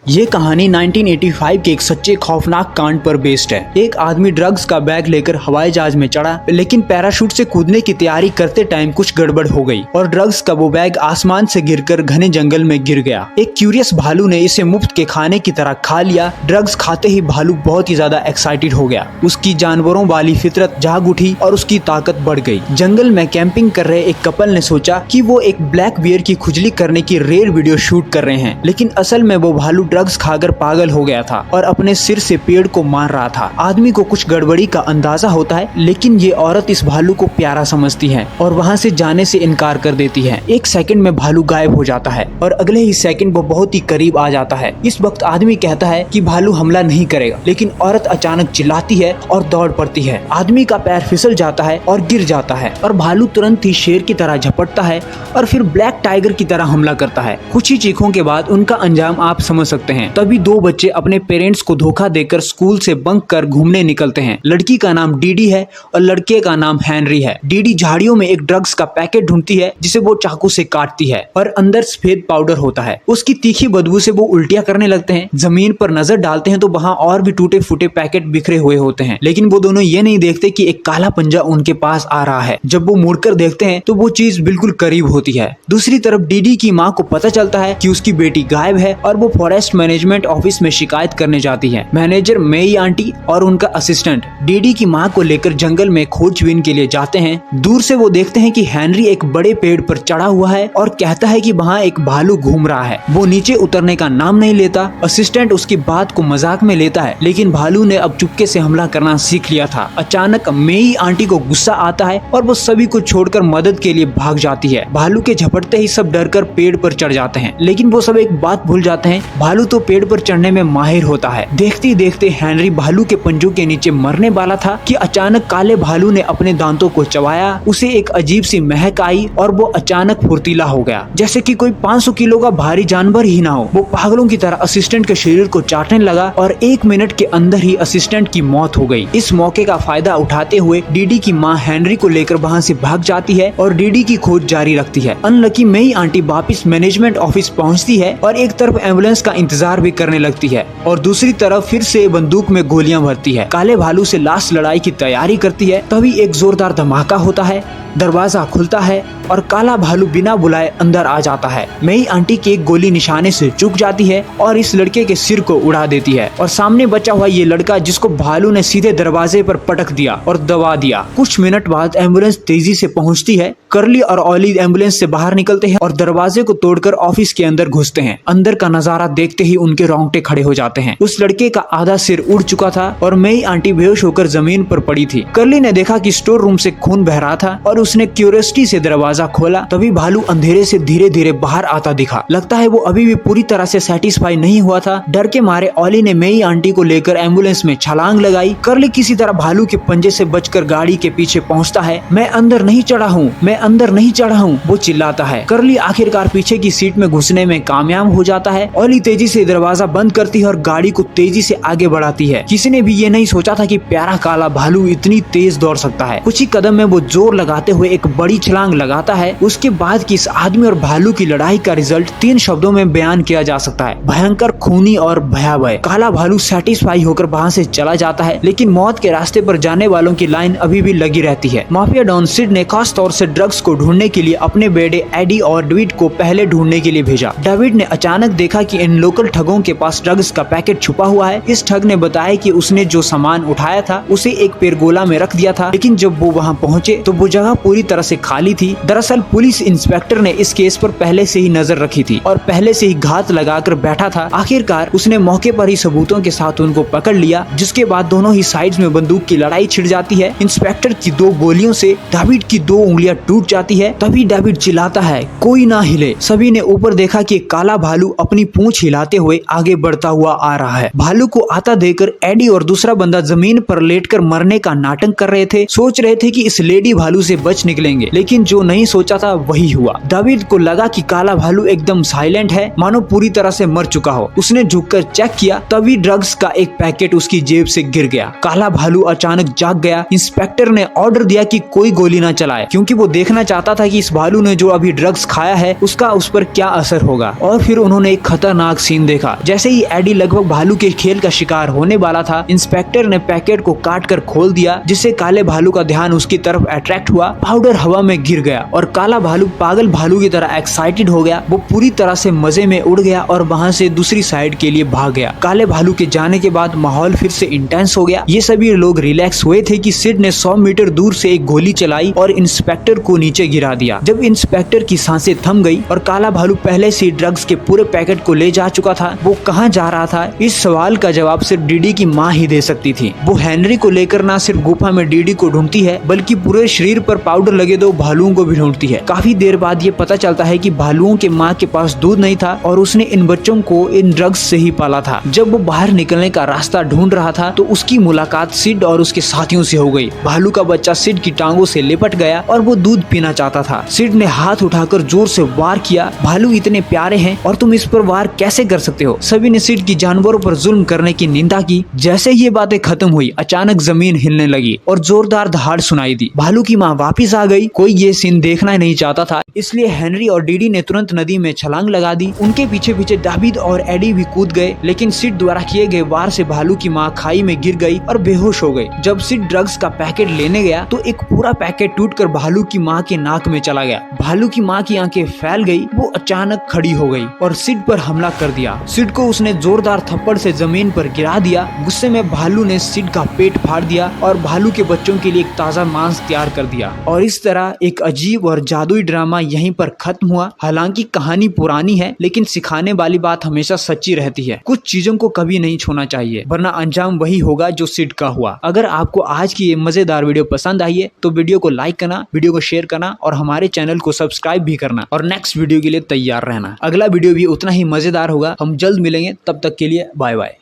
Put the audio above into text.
ये कहानी 1985 के एक सच्चे खौफनाक कांड पर बेस्ड है। एक आदमी ड्रग्स का बैग लेकर हवाई जहाज में चढ़ा, लेकिन पैराशूट से कूदने की तैयारी करते टाइम कुछ गड़बड़ हो गई और ड्रग्स का वो बैग आसमान से गिरकर घने जंगल में गिर गया। एक क्यूरियस भालू ने इसे मुफ्त के खाने की तरह खा लिया। ड्रग्स खाते ही भालू बहुत ही ज्यादा एक्साइटेड हो गया। उसकी जानवरों वाली फितरत जाग उठी और उसकी ताकत बढ़ गई। जंगल में कैंपिंग कर रहे एक कपल ने सोचा कि वो एक ब्लैक बियर की खुजली करने की रेयर वीडियो शूट कर रहे हैं, लेकिन असल में वो भालू ड्रग्स खाकर पागल हो गया था और अपने सिर से पेड़ को मार रहा था। आदमी को कुछ गड़बड़ी का अंदाजा होता है, लेकिन ये औरत इस भालू को प्यारा समझती है और वहाँ से जाने से इनकार कर देती है। एक सेकंड में भालू गायब हो जाता है और अगले ही सेकंड वो बहुत ही करीब आ जाता है। इस वक्त आदमी कहता है कि भालू हमला नहीं करेगा, लेकिन औरत अचानक चिल्लाती है और दौड़ पड़ती है। आदमी का पैर फिसल जाता है और गिर जाता है और भालू तुरंत ही शेर की तरह झपटता है और फिर ब्लैक टाइगर की तरह हमला करता है। कुछ ही चीखों के बाद उनका अंजाम आप समझ सकते हैं। तभी दो बच्चे अपने पेरेंट्स को धोखा देकर स्कूल से बंक कर घूमने निकलते हैं। लड़की का नाम डीडी है और लड़के का नाम हेनरी है। डीडी झाड़ियों में एक ड्रग्स का पैकेट ढूंढती है जिसे वो चाकू से काटती है और अंदर सफेद पाउडर होता है। उसकी तीखी बदबू से वो उल्टियां करने लगते हैं। जमीन पर नजर डालते हैं तो वहाँ और भी टूटे फूटे पैकेट बिखरे हुए होते हैं, लेकिन वो दोनों ये नहीं देखते कि एक काला पंजा उनके पास आ रहा है। जब वो मुड़कर देखते हैं तो वो चीज बिल्कुल करीब होती है। दूसरी तरफ डीडी की माँ को पता चलता है कि उसकी बेटी गायब है और वो फॉरेस्ट मैनेजमेंट ऑफिस में शिकायत करने जाती है। मैनेजर मेई आंटी और उनका असिस्टेंट डीडी की मां को लेकर जंगल में खोजबीन के लिए जाते हैं। दूर से वो देखते हैं कि हेनरी एक बड़े पेड़ पर चढ़ा हुआ है और कहता है कि वहाँ एक भालू घूम रहा है। वो नीचे उतरने का नाम नहीं लेता। असिस्टेंट उसकी बात को मजाक में लेता है, लेकिन भालू ने अब चुपके से हमला करना सीख लिया था। अचानक मेई आंटी को गुस्सा आता है और वो सभी को छोड़कर मदद के लिए भाग जाती है। भालू के झपटते ही सब डरकर पेड़ पर चढ़ जाते हैं, लेकिन वो सब एक बात भूल जाते हैं, भालू तो पेड़ पर चढ़ने में माहिर होता है। देखते ही देखते हेनरी भालू के पंजों के नीचे मरने वाला था कि अचानक काले भालू ने अपने दांतों को चबाया। उसे एक अजीब सी महक आई और वो अचानक फुर्तीला हो गया, जैसे कि कोई 500 किलो का भारी जानवर ही ना हो। वो पागलों की तरह असिस्टेंट के शरीर को चाटने लगा और 1 मिनट के अंदर ही असिस्टेंट की मौत हो गई। इस मौके का फायदा उठाते हुए डीडी की माँ हेनरी को लेकर वहाँ से भाग जाती है और डीडी की खोज जारी रखती है। अनलकी मेई आंटी वापिस मैनेजमेंट ऑफिस पहुँचती है और एक तरफ एम्बुलेंस का इंतजार भी करने लगती है और दूसरी तरफ फिर से बंदूक में गोलियां भरती है। काले भालू से लास्ट लड़ाई की तैयारी करती है। तभी एक जोरदार धमाका होता है, दरवाजा खुलता है और काला भालू बिना बुलाए अंदर आ जाता है। मेई आंटी की एक गोली निशाने से चूक जाती है और इस लड़के के सिर को उड़ा देती है और सामने बचा हुआ ये लड़का जिसको भालू ने सीधे दरवाजे पर पटक दिया और दबा दिया। कुछ मिनट बाद एम्बुलेंस तेजी से पहुंचती है। कर्ली और ऑली एम्बुलेंस से बाहर निकलते हैं और दरवाजे को तोड़कर ऑफिस के अंदर घुसते हैं। अंदर का नजारा देखते ही उनके रोंगटे खड़े हो जाते हैं। उस लड़के का आधा सिर उड़ चुका था और मेई आंटी बेहोश होकर जमीन पर पड़ी थी। कर्ली ने देखा कि स्टोर रूम से खून बह रहा था और उसने क्यूरियोसिटी से दरवाजा खोला। तभी भालू अंधेरे से धीरे धीरे बाहर आता दिखा। लगता है वो अभी भी पूरी तरह से सेटिस्फाई नहीं हुआ था। डर के मारे ऑली ने मेई आंटी को लेकर एम्बुलेंस में छलांग लगाई। कर्ली किसी तरह भालू के पंजे से बचकर गाड़ी के पीछे पहुंचता है। मैं अंदर नहीं चढ़ा हूँ, मैं अंदर नहीं चढ़ा हूँ, वो चिल्लाता है। कर्ली आखिरकार पीछे की सीट में घुसने में कामयाब हो जाता है। ऑली तेजी से दरवाजा बंद करती है और गाड़ी को तेजी से आगे बढ़ाती है। किसी ने भी ये नहीं सोचा था कि प्यारा काला भालू इतनी तेज दौड़ सकता है। कुछ ही कदम में वो जोर लगाते हुए एक बड़ी छलांग लगाता है। उसके बाद की इस आदमी और भालू की लड़ाई का रिजल्ट 3 शब्दों में बयान किया जा सकता है, भयंकर, खूनी और भयावह। काला भालू सेटिस्फाई होकर वहाँ से चला जाता है, लेकिन मौत के रास्ते पर जाने वालों की लाइन अभी भी लगी रहती है। माफिया डॉन सिड ने खास तौर से ड्रग्स को ढूंढने के लिए अपने बेटे एडी और डेविड को पहले ढूंढने के लिए भेजा। डेविड ने अचानक देखा कि इन लोकल ठगों के पास ड्रग्स का पैकेट छुपा हुआ है। इस ठग ने बताया कि उसने जो सामान उठाया था उसे एक पेरगोला में रख दिया था, लेकिन जब वो वहाँ पहुँचे तो वो जगह पूरी तरह से खाली थी। दरअसल पुलिस इंस्पेक्टर ने इस केस पर पहले से ही नजर रखी थी और पहले से ही घात लगाकर बैठा था। आखिरकार उसने मौके पर ही सबूतों के साथ उनको पकड़ लिया, जिसके बाद दोनों ही साइड्स में बंदूक की लड़ाई छिड़ जाती है। इंस्पेक्टर की 2 गोलियों से डेविड की 2 उंगलियां टूट जाती है। तभी डेविड चिल्लाता है, कोई ना हिले। सभी ने ऊपर देखा कि काला भालू अपनी पूंछ हिलाते हुए आगे बढ़ता हुआ आ रहा है। भालू को आता देकर एडी और दूसरा बंदा जमीन पर लेटकर मरने का नाटक कर रहे थे। सोच रहे थे कि इस लेडी भालू से बच निकलेंगे, लेकिन जो नहीं सोचा था वही हुआ। डेविड को लगा कि काला भालू एकदम साइलेंट है, मानो पूरी तरह से मर चुका हो। उसने झुककर चेक किया, तभी ड्रग्स का एक पैकेट उसकी जेब से गिर गया। काला भालू अचानक जाग गया। इंस्पेक्टर ने ऑर्डर दिया कि कोई गोली ना चलाए, क्योंकि वो देख देखना चाहता था कि इस भालू ने जो अभी ड्रग्स खाया है उसका उस पर क्या असर होगा। और फिर उन्होंने एक खतरनाक सीन देखा। जैसे ही एडी लगभग भालू के खेल का शिकार होने वाला था, इंस्पेक्टर ने पैकेट को काट कर खोल दिया, जिससे काले भालू का ध्यान उसकी तरफ अट्रैक्ट हुआ। पाउडर हवा में गिर गया और काला भालू पागल भालू की तरह एक्साइटेड हो गया। वो पूरी तरह से मजे में उड़ गया और वहाँ से दूसरी साइड के लिए भाग गया। काले भालू के जाने के बाद माहौल फिर से इंटेंस हो गया। ये सभी लोग रिलैक्स हुए थे कि सिड ने 100 मीटर दूर से एक गोली चलाई और इंस्पेक्टर को नीचे गिरा दिया। जब इंस्पेक्टर की सांसें थम गई और काला भालू पहले से ड्रग्स के पूरे पैकेट को ले जा चुका था, वो कहाँ जा रहा था, इस सवाल का जवाब सिर्फ डीडी की माँ ही दे सकती थी। वो हेनरी को लेकर ना सिर्फ गुफा में डीडी को ढूंढती है, बल्कि पूरे शरीर पर पाउडर लगे 2 भालुओं को भी ढूंढती है। काफी देर बाद ये पता चलता है कि भालुओं के माँ के पास दूध नहीं था और उसने इन बच्चों को इन ड्रग्स से ही पाला था। जब वो बाहर निकलने का रास्ता ढूंढ रहा था तो उसकी मुलाकात सिड और उसके साथियों से हो गई। भालू का बच्चा सिड की टांगों से लिपट गया और वो दूध पीना चाहता था। सिड ने हाथ उठाकर जोर से वार किया। भालू इतने प्यारे हैं और तुम इस पर वार कैसे कर सकते हो? सभी ने सिड की जानवरों पर जुल्म करने की निंदा की। जैसे ये बातें खत्म हुई, अचानक जमीन हिलने लगी और जोरदार दहाड़ सुनाई दी। भालू की माँ वापिस आ गई। कोई ये सीन देखना नहीं चाहता था, इसलिए हेनरी और डीडी ने तुरंत नदी में छलांग लगा दी। उनके पीछे पीछे दाविद और एडी भी कूद गए, लेकिन सिड द्वारा किए गए वार से भालू की माँ खाई में गिर गई और बेहोश हो गई। जब सिड ड्रग्स का पैकेट लेने गया तो एक पूरा पैकेट टूटकर भालू की माँ के नाक में चला गया। भालू की माँ की आंखें फैल गई। वो अचानक खड़ी हो गई और सिड पर हमला कर दिया। सिड को उसने जोरदार थप्पड़ से जमीन पर गिरा दिया। गुस्से में भालू ने सिड का पेट फाड़ दिया और भालू के बच्चों के लिए एक ताजा मांस तैयार कर दिया। और इस तरह एक अजीब और जादुई ड्रामा यहीं पर खत्म हुआ। हालांकि कहानी पुरानी है, लेकिन सिखाने वाली बात हमेशा सच्ची रहती है। कुछ चीजों को कभी नहीं छोड़ना चाहिए, वरना अंजाम वही होगा जो सिड का हुआ। अगर आपको आज की ये मजेदार वीडियो पसंद आई है तो वीडियो को लाइक करना, वीडियो को शेयर करना और हमारे चैनल को सब्सक्राइब भी करना और नेक्स्ट वीडियो के लिए तैयार रहना। अगला वीडियो भी उतना ही मजेदार होगा। हम जल्द मिलेंगे, तब तक के लिए बाय बाय।